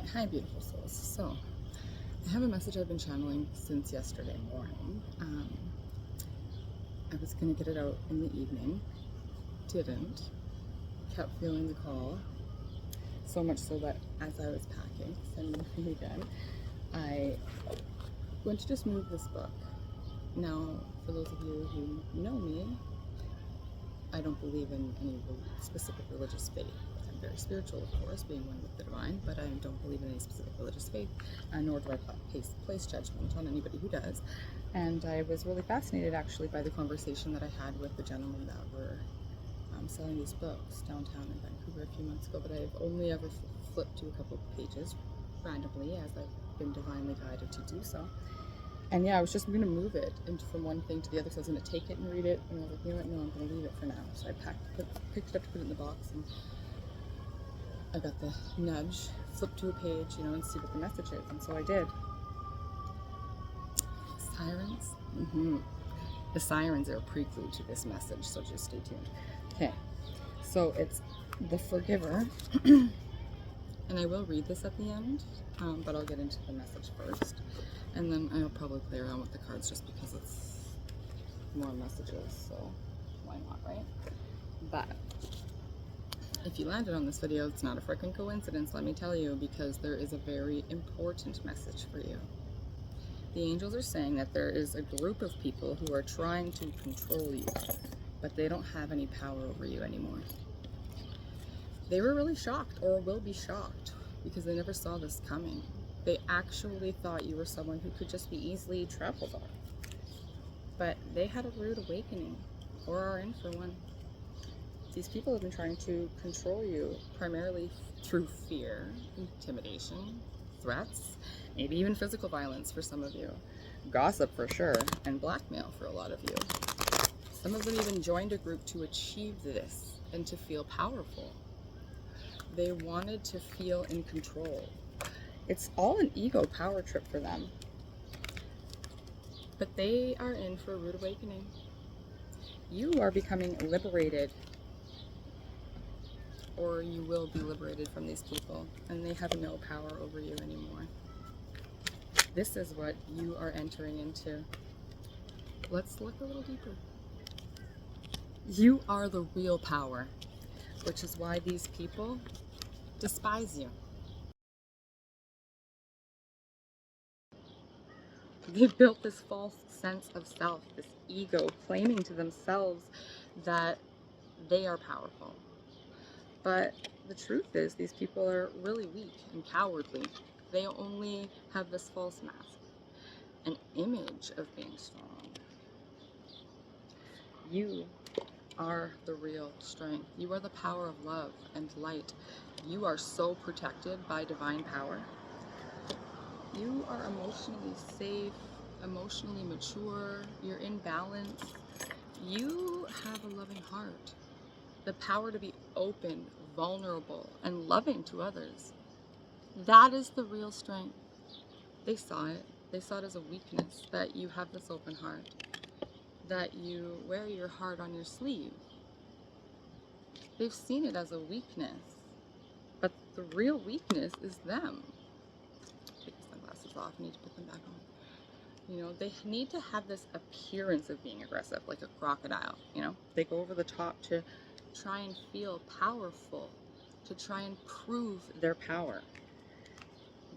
Hi, beautiful souls. So, I have a message I've been channeling since yesterday morning. I was going to get it out in the evening, didn't. Kept feeling the call, so much so that as I was packing, sending it again, I went to just move this book. Now, for those of you who know me, I don't believe in any specific religious faith. I'm very spiritual, of course, being one with the divine, but I don't believe in any specific religious faith, nor do I place judgment on anybody who does. And I was really fascinated, actually, by the conversation that I had with the gentlemen that were selling these books downtown in Vancouver a few months ago, but I've only ever flipped to a couple of pages randomly, as I've been divinely guided to do so. And yeah, I was just going to move it from one thing to the other, so I was going to take it and read it, and I was like, you know what, no, I'm going to leave it for now. So I picked it up to put it in the box, and I got the nudge, flip to a page, and see what the message is, and so I did. Sirens? The sirens are a prelude to this message, so just stay tuned. Okay, so it's the Forgiver, and I will read this at the end, but I'll get into the message first, and then I'll probably play around with the cards just because it's more messages, so why not, right? But if you landed on this video, it's not a freaking coincidence, let me tell you, because there is a very important message for you. The angels are saying that there is a group of people who are trying to control you, but they don't have any power over you anymore. They were really shocked, or will be shocked, because they never saw this coming. They actually thought you were someone who could just be easily trampled on. But they had a rude awakening, or are in for one. These people have been trying to control you primarily through fear, intimidation, threats, maybe even physical violence for some of you, gossip for sure, and blackmail for a lot of you. Some of them even joined a group to achieve this and to feel powerful. They wanted to feel in control. It's all an ego power trip for them. But they are in for a rude awakening. You are becoming liberated, or you will be liberated from these people, and they have no power over you anymore. This is what you are entering into. Let's look a little deeper. You are the real power, which is why these people despise you. They built this false sense of self, this ego, claiming to themselves that they are powerful. But the truth is, these people are really weak and cowardly. They only have this false mask, an image of being strong. You are the real strength. You are the power of love and light. You are so protected by divine power. You are emotionally safe, emotionally mature, you're in balance. You have a loving heart, the power to be open, vulnerable, and loving to others. That is the real strength. They saw it. They saw it as a weakness, that you have this open heart, that you wear your heart on your sleeve. They've seen it as a weakness, but the real weakness is them. Take my sunglasses off, I need to put them back on. They need to have this appearance of being aggressive, like a crocodile, They go over the top to try and feel powerful, to try and prove their power.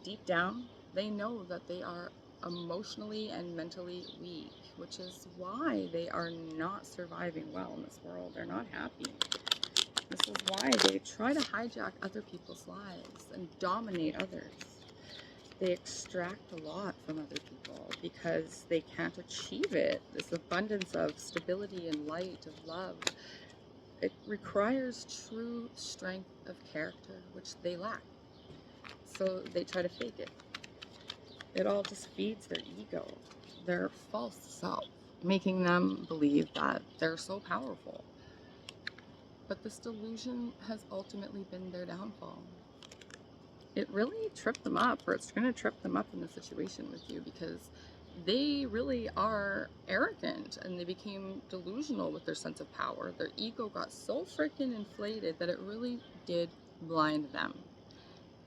Deep down, they know that they are emotionally and mentally weak, which is why they are not surviving well in this world. They're not happy. This is why they try to hijack other people's lives and dominate others. They extract a lot from other people because they can't achieve it. This abundance of stability and light, of love, it requires true strength of character, which they lack. So they try to fake it. It all just feeds their ego, their false self, making them believe that they're so powerful. But this delusion has ultimately been their downfall. It really tripped them up, or it's going to trip them up in the situation with you, because they really are arrogant and they became delusional with their sense of power. Their ego got so freaking inflated that it really did blind them.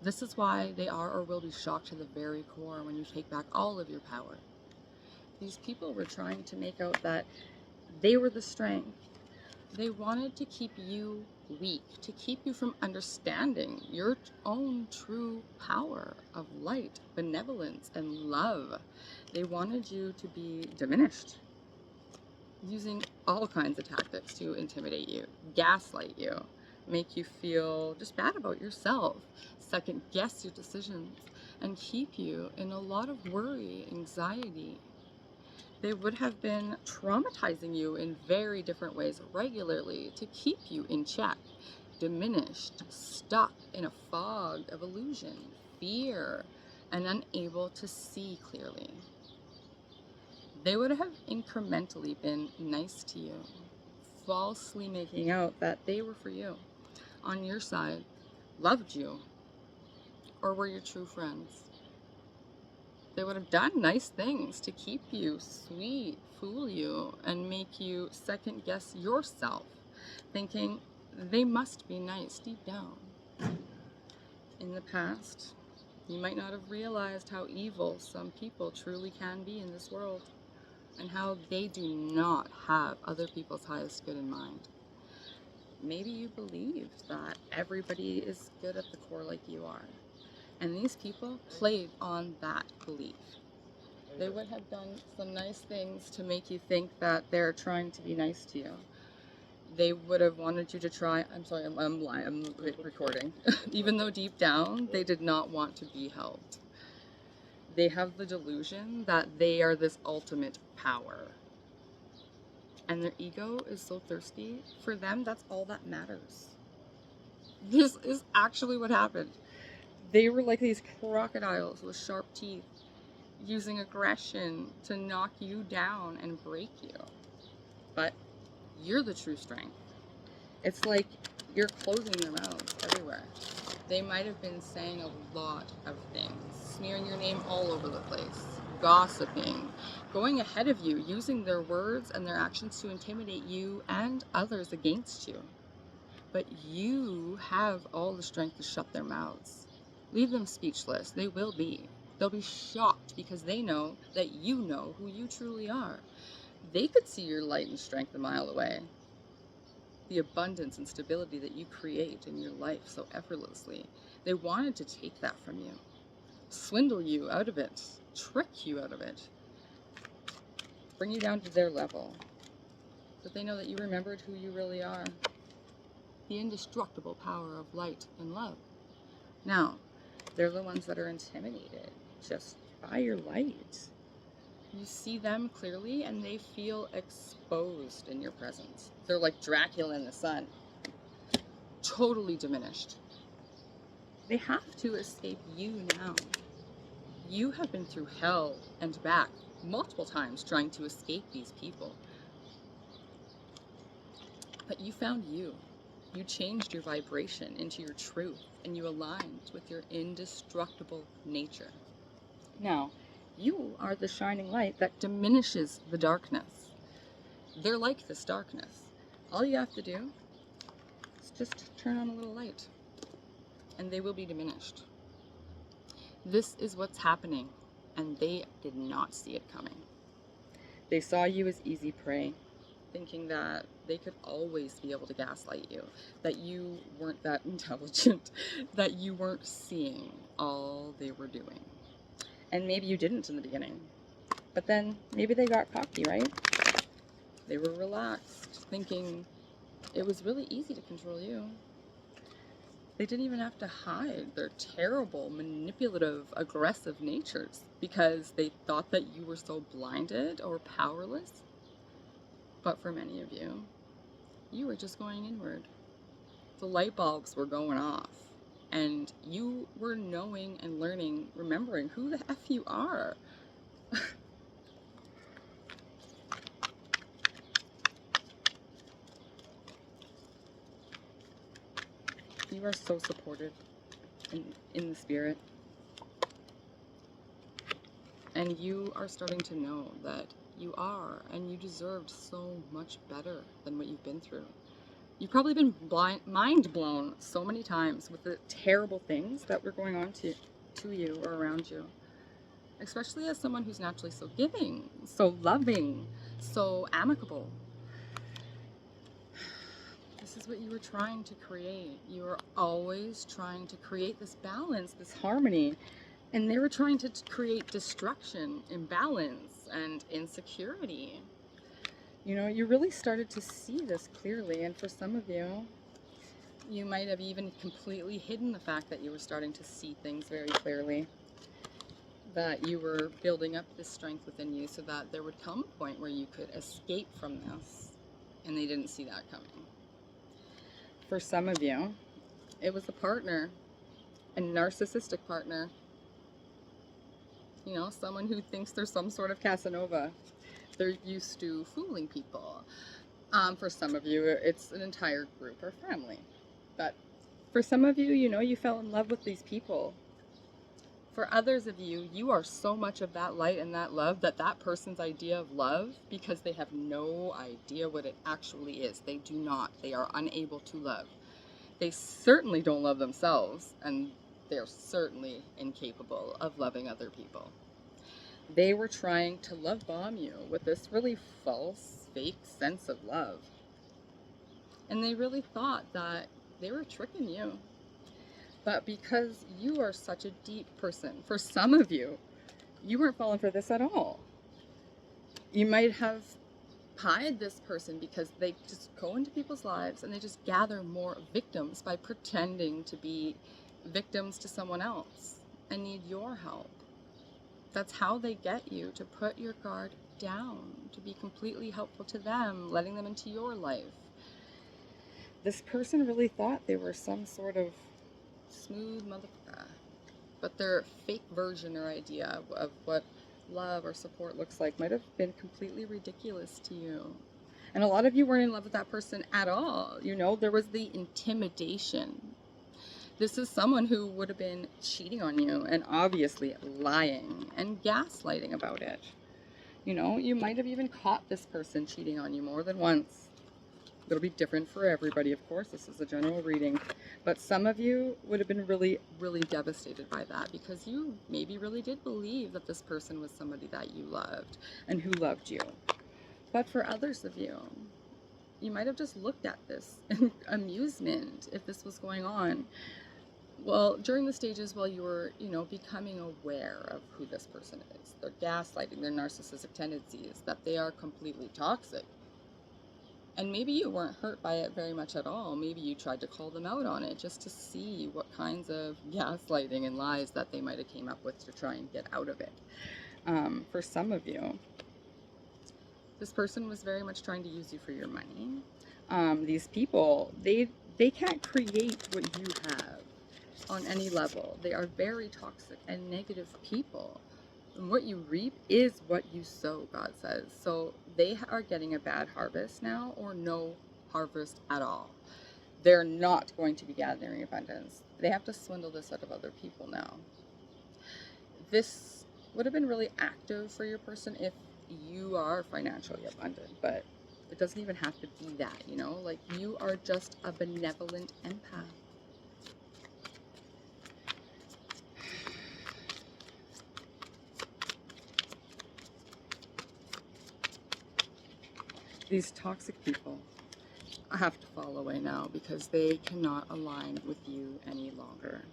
This is why they are or will be shocked to the very core when you take back all of your power. These people were trying to make out that they were the strength. They wanted to keep you weak, to keep you from understanding your own true power of light, benevolence, and love. They wanted you to be diminished, using all kinds of tactics to intimidate you, gaslight you, make you feel just bad about yourself, second guess your decisions, and keep you in a lot of worry, anxiety. They would have been traumatizing you in very different ways regularly to keep you in check, diminished, stuck in a fog of illusion, fear, and unable to see clearly. They would have incrementally been nice to you, falsely making out that they were for you, on your side, loved you, or were your true friends. They would have done nice things to keep you sweet, fool you, and make you second guess yourself, thinking they must be nice deep down. In the past, you might not have realized how evil some people truly can be in this world, and how they do not have other people's highest good in mind. Maybe you believed that everybody is good at the core like you are, and these people played on that belief. They would have done some nice things to make you think that they're trying to be nice to you. They would have wanted you to try, I'm sorry, I'm lying, I'm recording. Even though deep down, they did not want to be helped. They have the delusion that they are this ultimate power. And their ego is so thirsty. For them, that's all that matters. This is actually what happened. They were like these crocodiles with sharp teeth, using aggression to knock you down and break you. But you're the true strength. It's like you're closing their mouths everywhere. They might have been saying a lot of things, smearing your name all over the place, gossiping, going ahead of you, using their words and their actions to intimidate you and others against you. But you have all the strength to shut their mouths. Leave them speechless. They will be. They'll be shocked because they know that you know who you truly are. They could see your light and strength a mile away. The abundance and stability that you create in your life so effortlessly. They wanted to take that from you, swindle you out of it, trick you out of it, bring you down to their level. But they know that you remembered who you really are. The indestructible power of light and love. Now, they're the ones that are intimidated just by your light. You see them clearly and they feel exposed in your presence. They're like Dracula in the sun, totally diminished. They have to escape you now. You have been through hell and back multiple times trying to escape these people. But you found you. You changed your vibration into your truth and you aligned with your indestructible nature. Now, you are the shining light that diminishes the darkness. They're like this darkness. All you have to do is just turn on a little light and they will be diminished. This is what's happening, and they did not see it coming. They saw you as easy prey, thinking that they could always be able to gaslight you, that you weren't that intelligent, that you weren't seeing all they were doing. And maybe you didn't in the beginning, but then maybe they got cocky, right? They were relaxed, thinking it was really easy to control you. They didn't even have to hide their terrible, manipulative, aggressive natures because they thought that you were so blinded or powerless. But for many of you, you were just going inward. The light bulbs were going off, and you were knowing and learning, remembering who the F you are. You are so supported in the spirit. And you are starting to know that you are and you deserved so much better than what you've been through. You've probably been mind blown so many times with the terrible things that were going on to you or around you. Especially as someone who's naturally so giving, so loving, so amicable. This is what you were trying to create. You were always trying to create this balance, this harmony. And they were trying to create destruction, imbalance, and insecurity. You know, you really started to see this clearly. And for some of you, you might have even completely hidden the fact that you were starting to see things very clearly. That you were building up this strength within you so that there would come a point where you could escape from this. And they didn't see that coming. For some of you, it was a partner, a narcissistic partner. You know, someone who thinks they're some sort of Casanova. They're used to fooling people. For some of you, it's an entire group or family. But for some of you, you know, you fell in love with these people. For others of you, you are so much of that light and that love that that person's idea of love, because they have no idea what it actually is. They do not. They are unable to love. They certainly don't love themselves, and they're certainly incapable of loving other people. They were trying to love bomb you with this really false, fake sense of love. And they really thought that they were tricking you. But because you are such a deep person, for some of you, you weren't falling for this at all. You might have pied this person because they just go into people's lives and they just gather more victims by pretending to be victims to someone else and need your help. That's how they get you to put your guard down, to be completely helpful to them, letting them into your life. This person really thought they were some sort of smooth motherfucker, but their fake version or idea of what love or support looks like might have been completely ridiculous to you. And a lot of you weren't in love with that person at all. You know, there was the intimidation. This is someone who would have been cheating on you and obviously lying and gaslighting about it. You know, you might have even caught this person cheating on you more than once. It'll be different for everybody, of course. This is a general reading. But some of you would have been really, really devastated by that because you maybe really did believe that this person was somebody that you loved and who loved you. But for others of you, you might have just looked at this in amusement if this was going on. Well, during the stages while you were, you know, becoming aware of who this person is, their gaslighting, their narcissistic tendencies, that they are completely toxic. And maybe you weren't hurt by it very much at all. Maybe you tried to call them out on it just to see what kinds of gaslighting and lies that they might have came up with to try and get out of it. For some of you, this person was very much trying to use you for your money. These people, they can't create what you have on any level. They are very toxic and negative people. And what you reap is what you sow, God says. So they are getting a bad harvest now or no harvest at all. They're not going to be gathering abundance. They have to swindle this out of other people now. This would have been really active for your person if you are financially abundant, but it doesn't even have to be that, you know? Like, you are just a benevolent empath. These toxic people have to fall away now because they cannot align with you any longer.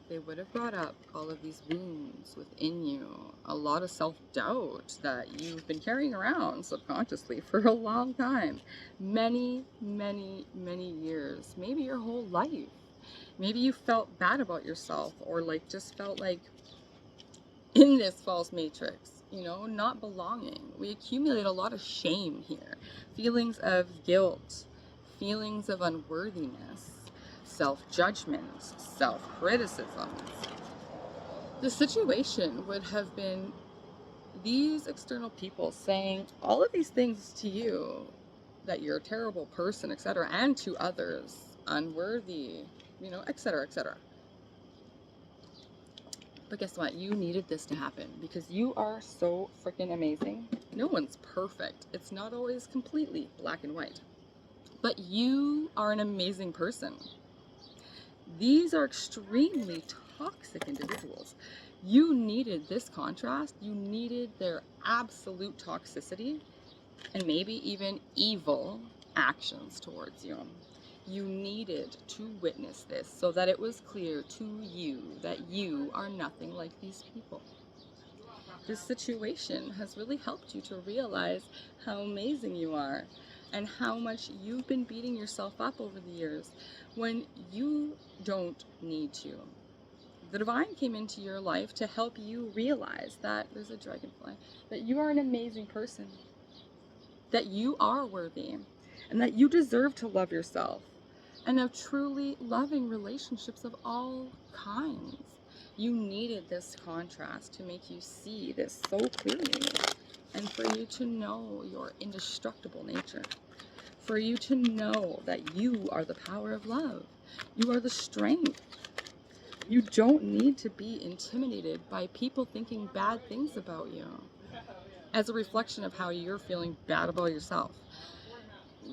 They would have brought up all of these wounds within you, a lot of self-doubt that you've been carrying around subconsciously for a long time, many, many, many years, maybe your whole life. Maybe you felt bad about yourself or like just felt like in this false matrix. You know, not belonging. We accumulate a lot of shame here. Feelings of guilt, feelings of unworthiness, self-judgment, self-criticism. The situation would have been these external people saying all of these things to you, that you're a terrible person, etc., and to others, unworthy, you know, etc., etc. But guess what? You needed this to happen because you are so freaking amazing. No one's perfect. It's not always completely black and white. But you are an amazing person. These are extremely toxic individuals. You needed this contrast. You needed their absolute toxicity and maybe even evil actions towards you. You needed to witness this so that it was clear to you that you are nothing like these people. This situation has really helped you to realize how amazing you are and how much you've been beating yourself up over the years when you don't need to. The divine came into your life to help you realize that there's a dragonfly, that you are an amazing person, that you are worthy, and that you deserve to love yourself and have truly loving relationships of all kinds. You needed this contrast to make you see this so clearly and for you to know your indestructible nature, for you to know that you are the power of love. You are the strength. You don't need to be intimidated by people thinking bad things about you as a reflection of how you're feeling bad about yourself.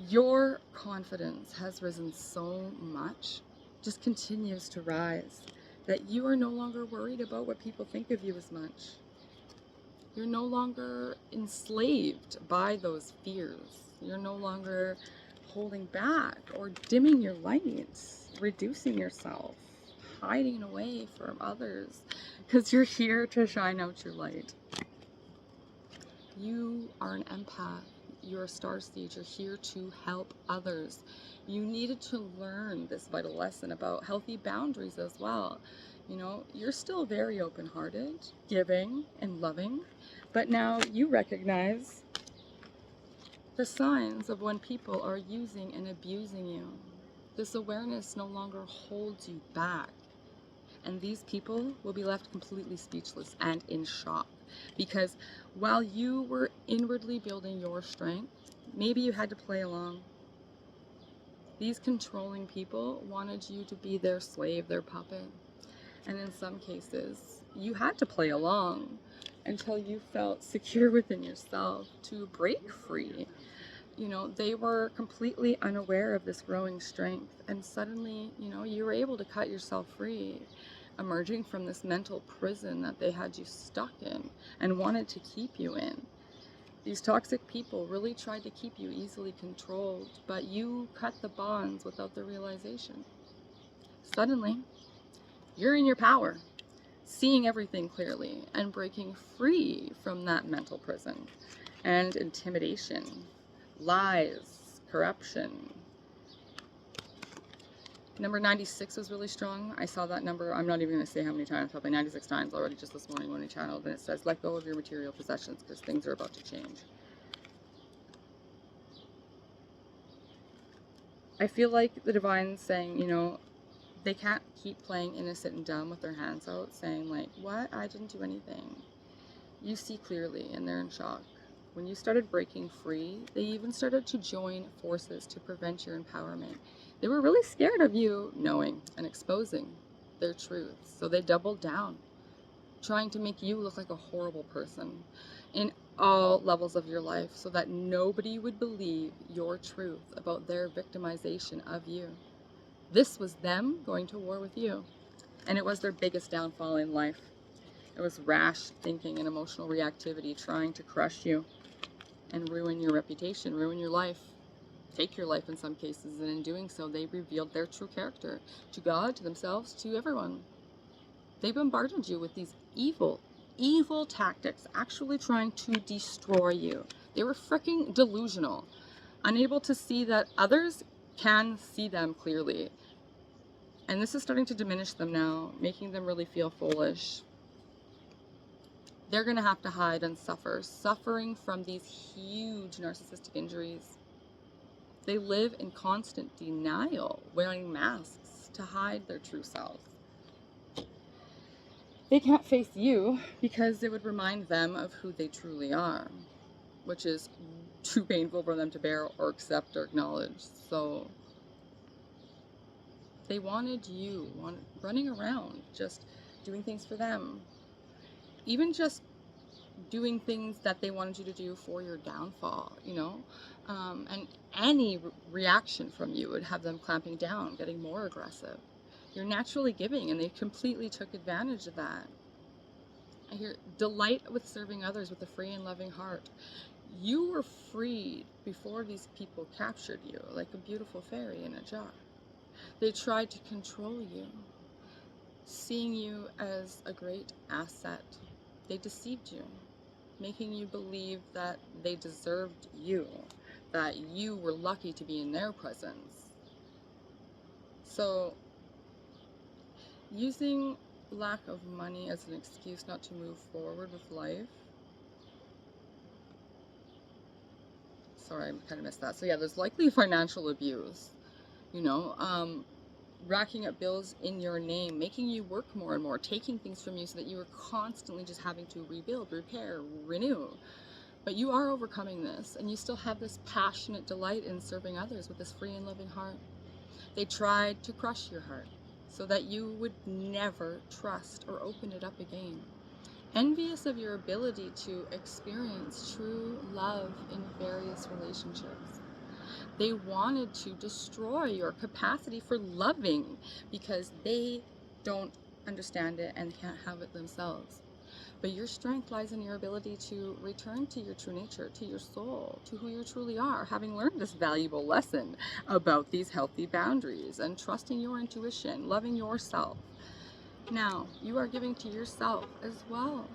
Your confidence has risen so much, just continues to rise, that you are no longer worried about what people think of you as much. You're no longer enslaved by those fears. You're no longer holding back or dimming your lights, reducing yourself, hiding away from others, because you're here to shine out your light. You are an empath. You're a star seed. You're here to help others. You needed to learn this vital lesson about healthy boundaries as well. You know, you're still very open-hearted, giving, and loving, but now you recognize the signs of when people are using and abusing you. This awareness no longer holds you back. And these people will be left completely speechless and in shock. Because while you were inwardly building your strength, maybe you had to play along. These controlling people wanted you to be their slave, their puppet. And in some cases, you had to play along until you felt secure within yourself to break free. You know, they were completely unaware of this growing strength. And suddenly, you know, you were able to cut yourself free, emerging from this mental prison that they had you stuck in and wanted to keep you in. These toxic people really tried to keep you easily controlled, but you cut the bonds without the realization. Suddenly, you're in your power, seeing everything clearly and breaking free from that mental prison and intimidation, lies, corruption. Number 96 was really strong. I saw that number, I'm not even going to say how many times, probably 96 times already just this morning when we channeled, and it says, let go of your material possessions because things are about to change. I feel like the divine's saying, you know, they can't keep playing innocent and dumb with their hands out, saying like, what? I didn't do anything. You see clearly, and they're in shock. When you started breaking free, they even started to join forces to prevent your empowerment. They were really scared of you knowing and exposing their truths. So they doubled down, trying to make you look like a horrible person in all levels of your life so that nobody would believe your truth about their victimization of you. This was them going to war with you, and it was their biggest downfall in life. It was rash thinking and emotional reactivity trying to crush you and ruin your reputation, ruin your life, take your life in some cases, and in doing so, they revealed their true character to God, to themselves, to everyone. They bombarded you with these evil tactics, actually trying to destroy you. They were freaking delusional, unable to see that others can see them clearly. And this is starting to diminish them now, making them really feel foolish. They're going to have to hide and suffer, suffering from these huge narcissistic injuries. They live in constant denial, wearing masks to hide their true self. They can't face you because it would remind them of who they truly are, which is too painful for them to bear or accept or acknowledge. So they wanted you running around, just doing things for them. Even just doing things that they wanted you to do for your downfall, you know? And any reaction from you would have them clamping down, getting more aggressive. You're naturally giving, and they completely took advantage of that. I hear delight with serving others with a free and loving heart. You were freed before these people captured you, like a beautiful fairy in a jar. They tried to control you, seeing you as a great asset. They deceived you, making you believe that they deserved you, that you were lucky to be in their presence. So, using lack of money as an excuse not to move forward with life. Sorry, I kind of missed that. So yeah, there's likely financial abuse, you know, racking up bills in your name, making you work more and more, taking things from you so that you are constantly just having to rebuild, repair, renew. But you are overcoming this, and you still have this passionate delight in serving others with this free and loving heart. They tried to crush your heart so that you would never trust or open it up again. Envious of your ability to experience true love in various relationships. They wanted to destroy your capacity for loving because they don't understand it and can't have it themselves. But your strength lies in your ability to return to your true nature, to your soul, to who you truly are, having learned this valuable lesson about these healthy boundaries and trusting your intuition, loving yourself. Now, you are giving to yourself as well.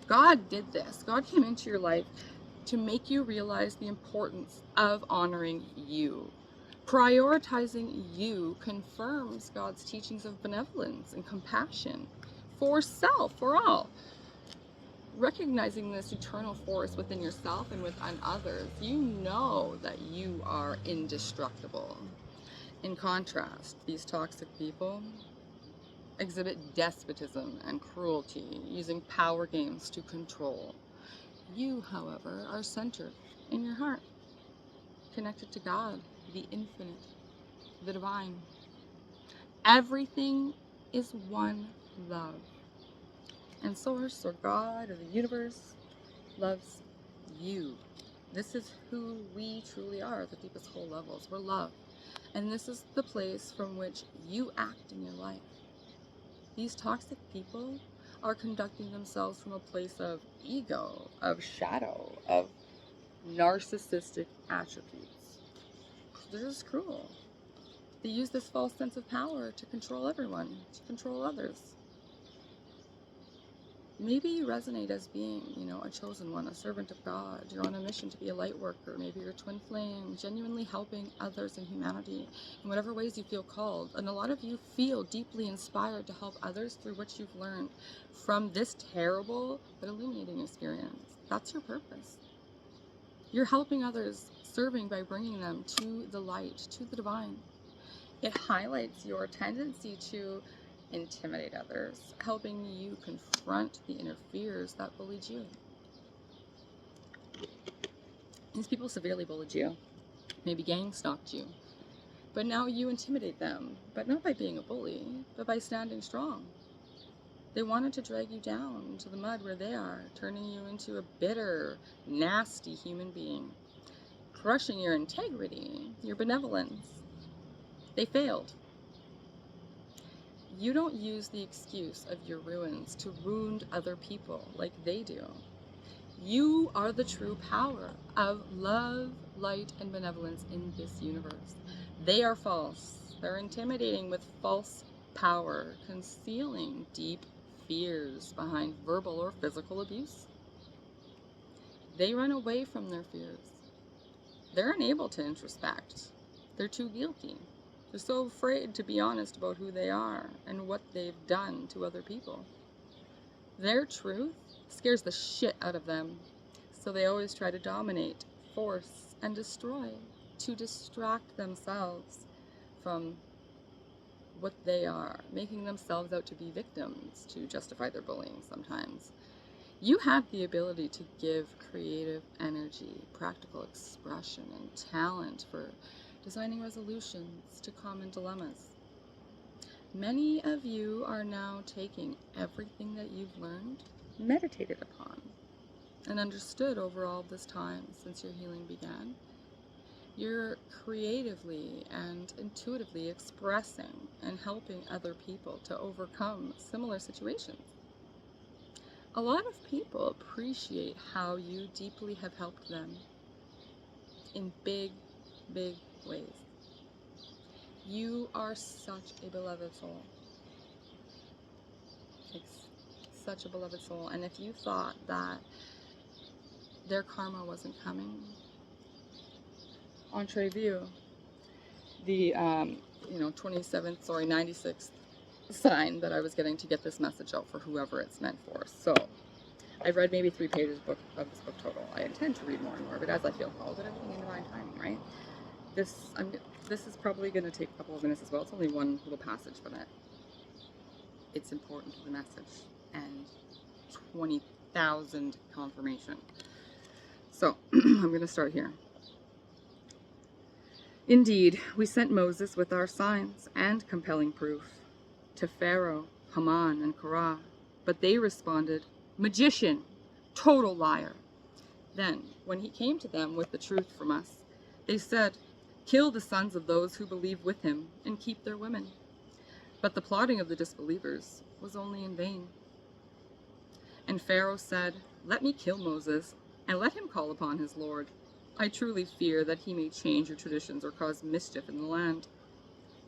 God did this. God came into your life to make you realize the importance of honoring you. Prioritizing you confirms God's teachings of benevolence and compassion for self, for all. Recognizing this eternal force within yourself and within others, you know that you are indestructible. In contrast, these toxic people exhibit despotism and cruelty, using power games to control. You, however, are centered in your heart, connected to God, the infinite, the divine. Everything is one love. And Source, or God, or the universe, loves you. This is who we truly are at the deepest whole levels. We're love. And this is the place from which you act in your life. These toxic people are conducting themselves from a place of ego, of shadow, of narcissistic attributes. They're just cruel. They use this false sense of power to control everyone, to control others. Maybe you resonate as being, a chosen one, a servant of God. You're on a mission to be a light worker. Maybe you're a twin flame, genuinely helping others in humanity in whatever ways you feel called. And a lot of you feel deeply inspired to help others through what you've learned from this terrible but illuminating experience. That's your purpose. You're helping others, serving by bringing them to the light, to the divine. It highlights your tendency to intimidate others, helping you confront the inner fears that bullied you. These people severely bullied you, maybe gang stalked you, but now you intimidate them, but not by being a bully, but by standing strong. They wanted to drag you down into the mud where they are, turning you into a bitter, nasty human being, crushing your integrity, your benevolence. They failed. You don't use the excuse of your ruins to wound other people like they do. You are the true power of love, light, and benevolence in this universe. They are false. They're intimidating with false power, concealing deep fears behind verbal or physical abuse. They run away from their fears. They're unable to introspect. They're too guilty. They're so afraid to be honest about who they are and what they've done to other people. Their truth scares the shit out of them, so they always try to dominate, force, and destroy to distract themselves from what they are, making themselves out to be victims to justify their bullying sometimes. You have the ability to give creative energy, practical expression, and talent for designing resolutions to common dilemmas. Many of you are now taking everything that you've learned, meditated upon, and understood over all this time since your healing began. You're creatively and intuitively expressing and helping other people to overcome similar situations. A lot of people appreciate how you deeply have helped them in big, big ways. You are such a beloved soul. Such a beloved soul. And if you thought that their karma wasn't coming, entrevue, the 96th sign that I was getting to get this message out for whoever it's meant for. So I've read maybe 3 pages of this book total. I intend to read more and more, but as I feel called, but everything in divine timing, right? This is probably going to take a couple of minutes as well. It's only one little passage, but it's important to the message and 20,000 confirmation. So I'm going to start here. Indeed, we sent Moses with our signs and compelling proof to Pharaoh, Haman, and Korah, but they responded, "Magician, total liar." Then, when he came to them with the truth from us, they said, "Kill the sons of those who believe with him and keep their women." But the plotting of the disbelievers was only in vain. And Pharaoh said, "Let me kill Moses, and let him call upon his Lord. I truly fear that he may change your traditions or cause mischief in the land."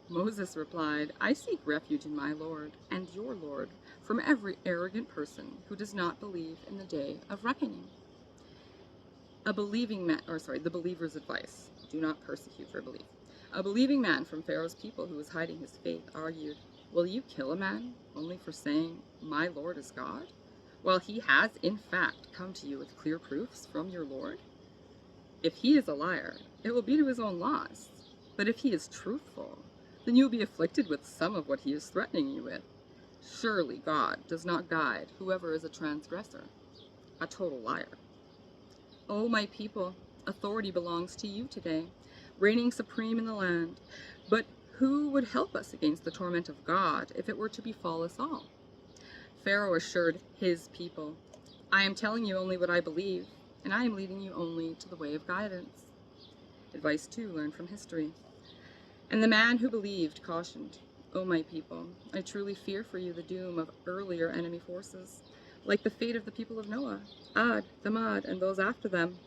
Moses replied, "I seek refuge in my Lord and your Lord from every arrogant person who does not believe in the day of reckoning." The believer's advice: do not persecute for belief. A believing man from Pharaoh's people who was hiding his faith argued, "Will you kill a man only for saying, 'My Lord is God,' while he has in fact come to you with clear proofs from your Lord? If he is a liar, it will be to his own loss. But if he is truthful, then you will be afflicted with some of what he is threatening you with. Surely God does not guide whoever is a transgressor, a total liar. O my people, authority belongs to you today, reigning supreme in the land. But who would help us against the torment of God if it were to befall us all?" Pharaoh assured his people, "I am telling you only what I believe, and I am leading you only to the way of guidance." Advice 2, learned from history. And the man who believed cautioned, "O my people, I truly fear for you the doom of earlier enemy forces, like the fate of the people of Noah, Ad, Thamad, and those after them.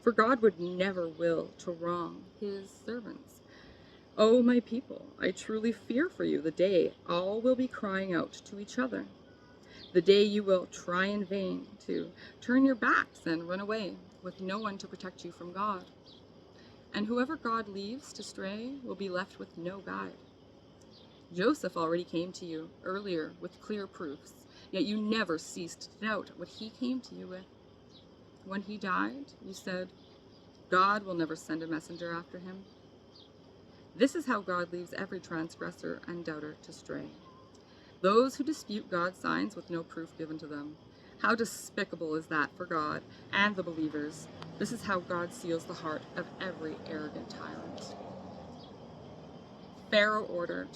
For God would never will to wrong his servants. O my people, I truly fear for you the day all will be crying out to each other, the day you will try in vain to turn your backs and run away, with no one to protect you from God. And whoever God leaves to stray will be left with no guide. Joseph already came to you earlier with clear proofs, yet you never ceased to doubt what he came to you with. When he died, you said, 'God will never send a messenger after him.' This is how God leaves every transgressor and doubter to stray. Those who dispute God's signs with no proof given to them. How despicable is that for God and the believers? This is how God seals the heart of every arrogant tyrant." Pharaoh ordered,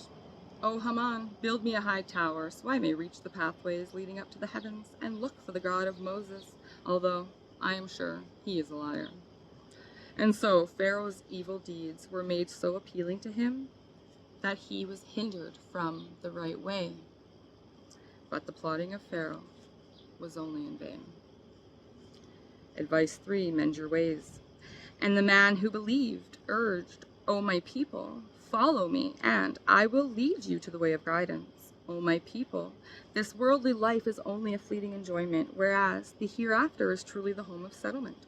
"O Haman, build me a high tower so I may reach the pathways leading up to the heavens and look for the God of Moses, although I am sure he is a liar." And so Pharaoh's evil deeds were made so appealing to him that he was hindered from the right way. But the plotting of Pharaoh was only in vain. Advice 3, mend your ways. And the man who believed urged, "O my people, follow me, and I will lead you to the way of guidance. O my people, this worldly life is only a fleeting enjoyment, whereas the hereafter is truly the home of settlement.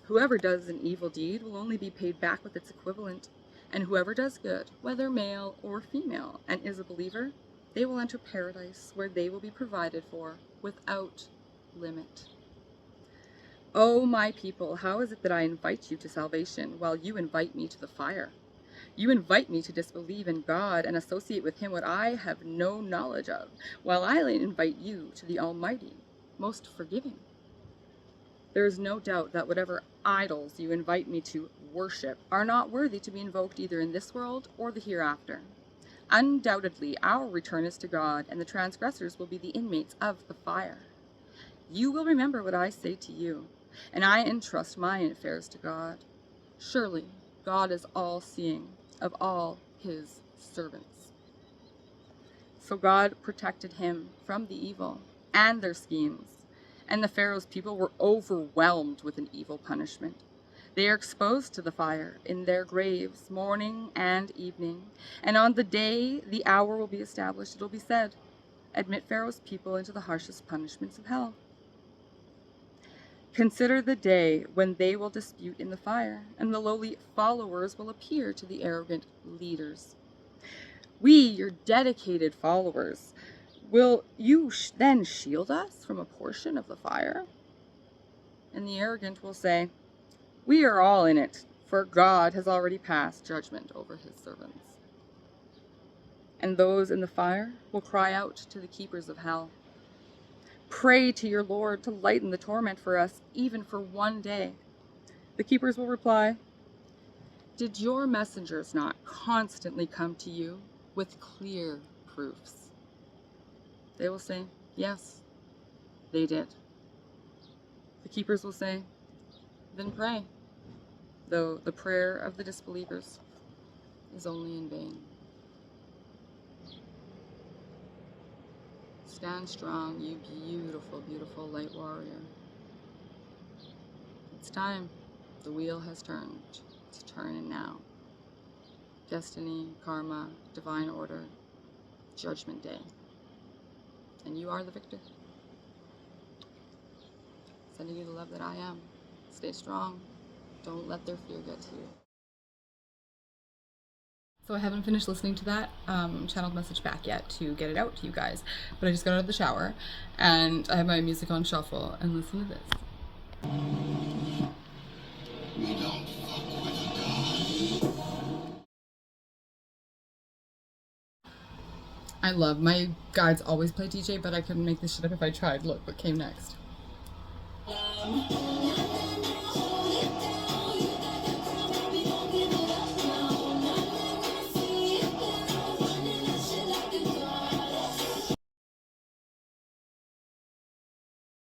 Whoever does an evil deed will only be paid back with its equivalent, and whoever does good, whether male or female, and is a believer, they will enter paradise, where they will be provided for without limit. O my people, how is it that I invite you to salvation while you invite me to the fire? You invite me to disbelieve in God and associate with him what I have no knowledge of, while I invite you to the Almighty, most forgiving. There is no doubt that whatever idols you invite me to worship are not worthy to be invoked either in this world or the hereafter. Undoubtedly, our return is to God, and the transgressors will be the inmates of the fire. You will remember what I say to you. and I entrust my affairs to God. Surely God is all-seeing of all his servants. So God protected him from the evil and their schemes, and the Pharaoh's people were overwhelmed with an evil punishment. They are exposed to the fire in their graves morning and evening, and on the day the hour will be established, it will be said, admit Pharaoh's people into the harshest punishments of hell. Consider the day when they will dispute in the fire, and the lowly followers will appear to the arrogant leaders. We, your dedicated followers, will you then shield us from a portion of the fire? And the arrogant will say, we are all in it, for God has already passed judgment over his servants. And those in the fire will cry out to the keepers of hell, pray to your Lord to lighten the torment for us, even for one day. The keepers will reply, did your messengers not constantly come to you with clear proofs? They will say, yes, they did. The keepers will say, then pray, though the prayer of the disbelievers is only in vain. Stand strong, you beautiful, beautiful light warrior. It's time. The wheel has turned. It's turning now. Destiny, karma, divine order, judgment day. And you are the victor. Sending you the love that I am. Stay strong. Don't let their fear get to you. So I haven't finished listening to that channeled message back yet to get it out to you guys. But I just got out of the shower and I have my music on shuffle, and listen to this. We don't fuck with a god. I love my guides always play DJ, but I couldn't make this shit up if I tried. Look what came next.